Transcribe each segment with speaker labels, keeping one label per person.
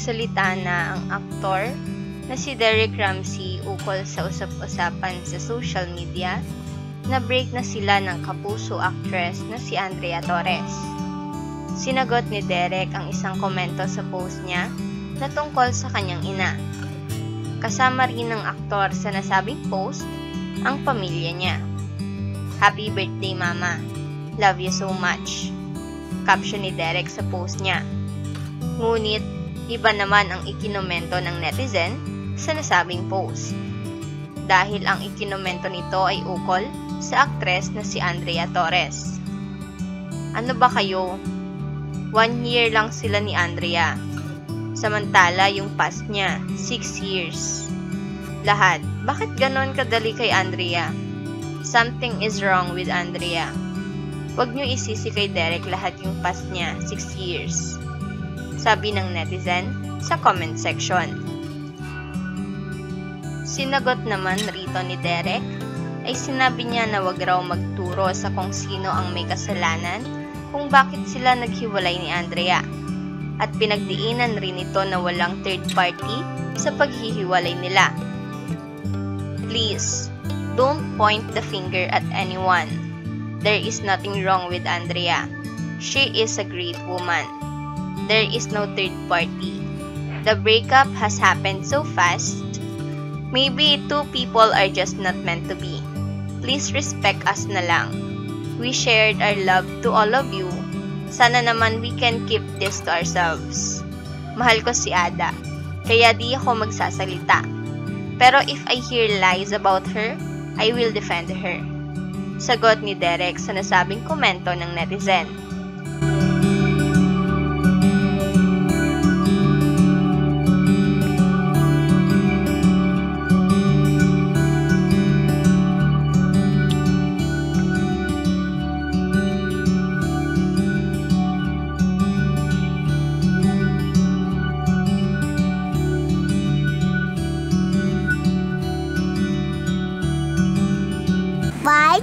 Speaker 1: Nagsalita na ang aktor na si Derek Ramsey ukol sa usap-usapan sa social media na break na sila ng kapuso actress na si Andrea Torres. Sinagot ni Derek ang isang komento sa post niya na tungkol sa kanyang ina. Kasama rin ng aktor sa nasabing post ang pamilya niya. Happy birthday, Mama. Love you so much. Caption ni Derek sa post niya. Ngunit, iba naman ang ikinomento ng netizen sa nasabing post. Dahil ang ikinomento nito ay ukol sa aktres na si Andrea Torres. Ano ba kayo? 1 year lang sila ni Andrea. Samantala yung past niya, 6 years. Lahat, bakit ganon kadali kay Andrea? Something is wrong with Andrea. Huwag niyo isisi kay Derek lahat yung past niya, 6 years. Sabi ng netizen sa comment section. Sinagot naman rito ni Derek ay sinabi niya na wag raw magturo sa kung sino ang may kasalanan kung bakit sila naghiwalay ni Andrea. At pinagdiinan rin ito na walang third party sa paghihiwalay nila. Please, don't point the finger at anyone. There is nothing wrong with Andrea. She is a great woman. There is no third party. The breakup has happened so fast. Maybe two people are just not meant to be. Please respect us na lang. We shared our love to all of you. Sana naman we can keep this to ourselves. Mahal ko si Ada, kaya di ako magsasalita. Pero if I hear lies about her, I will defend her. Sagot ni Derek sa nasabing komento ng netizen.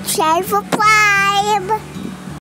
Speaker 2: Share for